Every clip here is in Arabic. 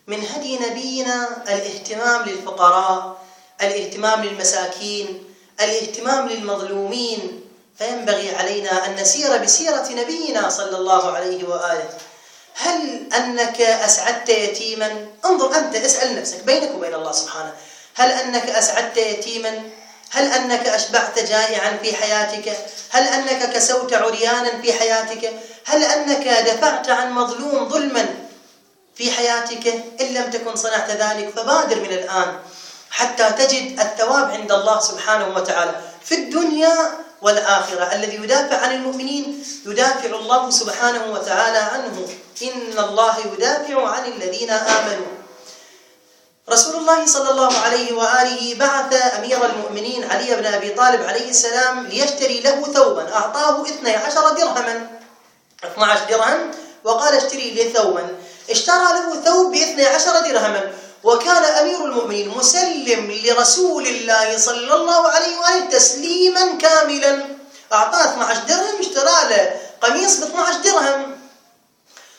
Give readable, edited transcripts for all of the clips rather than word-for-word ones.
من هدي نبينا الاهتمام للفقراء، الاهتمام للمساكين، الاهتمام للمظلومين، فينبغي علينا أن نسير بسيرة نبينا صلى الله عليه وآله. هل أنك أسعدت يتيما؟ انظر أنت، اسأل نفسك بينك وبين الله سبحانه، هل أنك أسعدت يتيما؟ هل أنك أشبعت جائعا في حياتك؟ هل أنك كسوت عريانا في حياتك؟ هل أنك دفعت عن مظلوم ظلما في حياتك؟ إن لم تكن صنعت ذلك فبادر من الآن حتى تجد الثواب عند الله سبحانه وتعالى في الدنيا والآخرة. الذي يدافع عن المؤمنين يدافع الله سبحانه وتعالى عنه، إن الله يدافع عن الذين آمنوا. رسول الله صلى الله عليه وآله بعث أمير المؤمنين علي بن أبي طالب عليه السلام ليشتري له ثوبا، أعطاه 12 درهما، 12 درهم، وقال اشتري لي ثوبا. اشترى له ثوب ب12 درهما، وكان أمير المؤمنين مسلم لرسول الله صلى الله عليه وآله تسليما كاملا. أعطاه 12 درهم، اشترى له قميص ب12 درهم.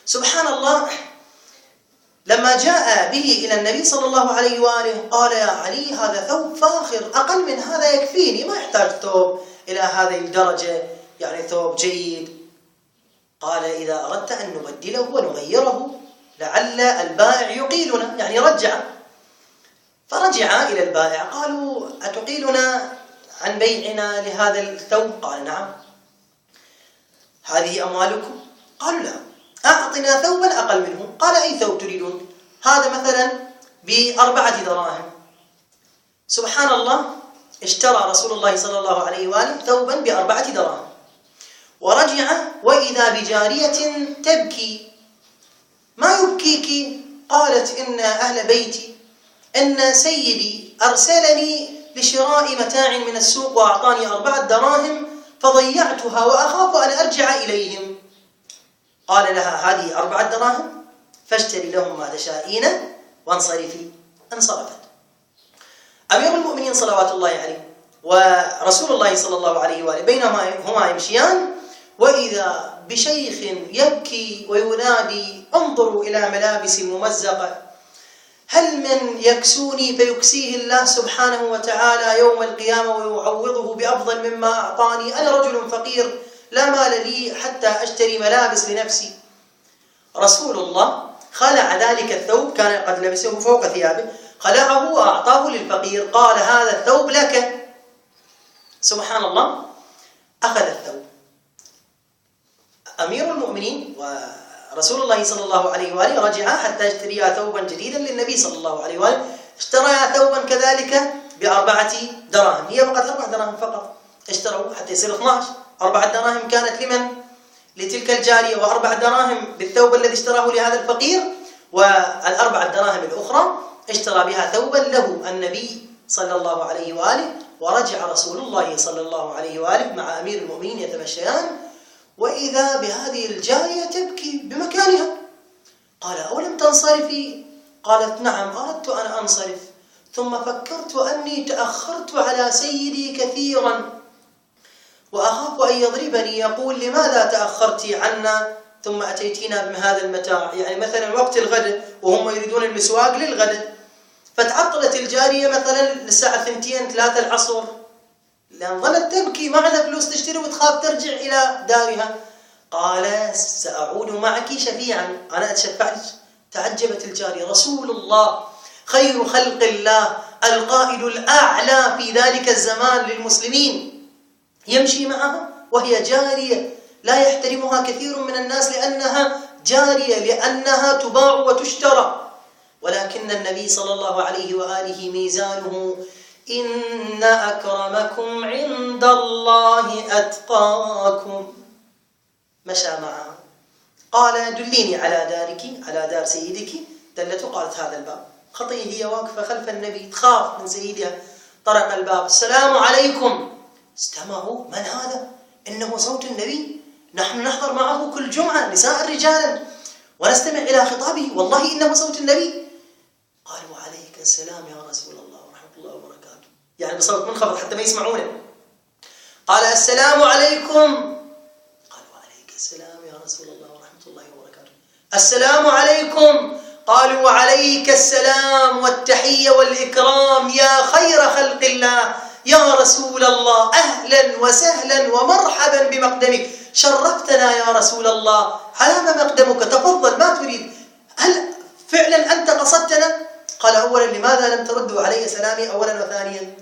سبحان الله. لما جاء به إلى النبي صلى الله عليه وآله قال: يا علي، هذا ثوب فاخر، أقل من هذا يكفيني، ما يحتاج ثوب إلى هذه الدرجة، يعني ثوب جيد. قال: إذا أردت أن نبدله ونغيره لعل البائع يقيلنا، يعني رجع. فرجع إلى البائع، قالوا: أتقيلنا عن بيعنا لهذا الثوب؟ قال: نعم. هذه أموالكم؟ قالوا: لا. أعطنا ثوبا أقل منه. قال: أي ثوب تريدون؟ هذا مثلا ب4 دراهم. سبحان الله. اشترى رسول الله صلى الله عليه وآله ثوبا ب4 دراهم، ورجع وإذا بجارية تبكي. ما يبكيك؟ قالت: إن أهل بيتي، إن سيدي أرسلني لشراء متاع من السوق وأعطاني 4 دراهم فضيعتها وأخاف أن أرجع إليهم. قال لها: هذه 4 دراهم، فاشتري لهم ما تشائين وانصرفي. انصرفت. أمير المؤمنين صلوات الله عليه ورسول الله صلى الله عليه وآله بينما هما يمشيان، وإذا بشيخ يبكي وينادي: انظروا إلى ملابس ممزقة، هل من يكسوني فيكسيه الله سبحانه وتعالى يوم القيامة ويعوضه بأفضل مما أعطاني؟ أنا رجل فقير لا مال لي حتى أشتري ملابس لنفسي. رسول الله خلع ذلك الثوب، كان قد لبسه فوق ثيابه، خلعه وأعطاه للفقير، قال: هذا الثوب لك. سبحان الله. أخذ الثوب أمير المؤمنين ورسول الله صلى الله عليه وآله، رجع حتى اشتريا ثوبا جديدا للنبي صلى الله عليه وآله، اشتريا ثوبا كذلك ب4 دراهم، هي بقت 4 دراهم فقط، اشتروا حتى يصير 12. 4 دراهم كانت لمن؟ لتلك الجارية، و4 دراهم بالثوب الذي اشتراه لهذا الفقير، وال4 دراهم الأخرى اشترى بها ثوبا له النبي صلى الله عليه وآله. ورجع رسول الله صلى الله عليه وآله مع أمير المؤمنين يتمشيان، وإذا بهذه الجارية تبكي بمكانها. قال: أولم تنصرفي؟ قالت: نعم، أردت أن أنصرف، ثم فكرت أني تأخرت على سيدي كثيرا وأخاف أن يضربني، يقول: لماذا تأخرت عنا ثم أتيتنا بهذا المتاع؟ يعني مثلا وقت الغد وهم يريدون المسواق للغد، فتعطلت الجارية مثلا للساعة 2-3 العصر، لأن ظلت تبكي، ما عندها فلوس تشتري وتخاف ترجع إلى دارها. قال: سأعود معك شفيعا، أنا أتشفع لك. تعجبت الجارية: رسول الله خير خلق الله، القائد الأعلى في ذلك الزمان للمسلمين، يمشي معها وهي جارية لا يحترمها كثير من الناس لأنها جارية، لأنها تباع وتشترى. ولكن النبي صلى الله عليه وآله ميزانه: إن أكرمكم عند الله أتقاكم. مشى معها. قال: دليني على دارك، على دار سيدك. دلته، قالت: هذا الباب. خطية، هي واقفة خلف النبي تخاف من سيدها. طرق الباب: السلام عليكم. استمعوا: من هذا؟ إنه صوت النبي، نحن نحضر معه كل جمعة نساء رجالا ونستمع إلى خطابه، والله إنه صوت النبي. قالوا: عليك السلام يا رسول الله ورحمة الله وبركاته، يعني بصوت منخفض حتى ما يسمعونه. قال: السلام عليكم. قالوا: عليك السلام يا رسول الله ورحمة الله وبركاته. السلام عليكم. قالوا عليك السلام والتحية والإكرام يا خير خلق الله يا رسول الله، أهلا وسهلا ومرحبا بمقدمك، شرفتنا يا رسول الله، على ما مقدمك، تفضل ما تريد، هل فعلا أنت قصدتنا؟ قال أولا لماذا لم تردوا علي سلامي أولا وثانيا؟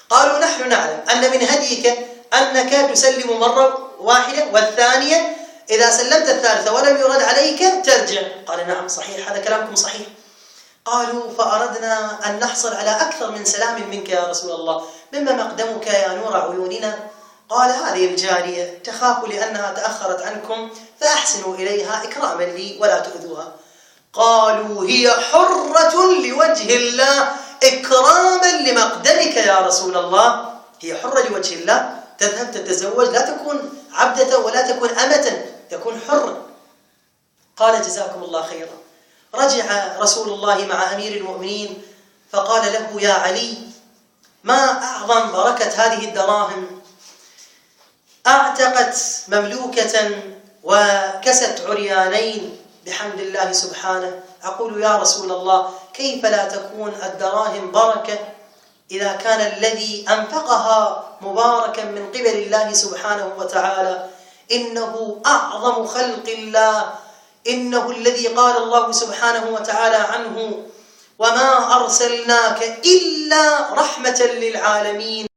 قالوا نحن نعلم أن من هديك أنك تسلم مرة واحدة، والثانية إذا سلمت الثالثة ولم يرد عليك ترجع. قال نعم صحيح، هذا كلامكم صحيح. قالوا فأردنا أن نحصل على أكثر من سلام منك يا رسول الله، مما مقدمك يا نور عيوننا؟ قال هذه الجارية تخاف لأنها تأخرت عنكم فأحسنوا إليها إكراما لي ولا تؤذوها. قالوا هي حرة لوجه الله إكراما لمقدمك يا رسول الله، هي حرة لوجه الله، تذهب تتزوج، لا تكون عبدة ولا تكون أمة، تكون حرة. قال جزاكم الله خيرا. رجع رسول الله مع أمير المؤمنين فقال له يا علي ما أعظم بركة هذه الدراهم، أعتقت مملوكة وكست عريانين بحمد الله سبحانه. أقول يا رسول الله كيف لا تكون الدراهم بركة إذا كان الذي أنفقها مباركا من قبل الله سبحانه وتعالى؟ إنه أعظم خلق الله، إنه الذي قال الله سبحانه وتعالى عنه وما أرسلناك إلا رحمة للعالمين.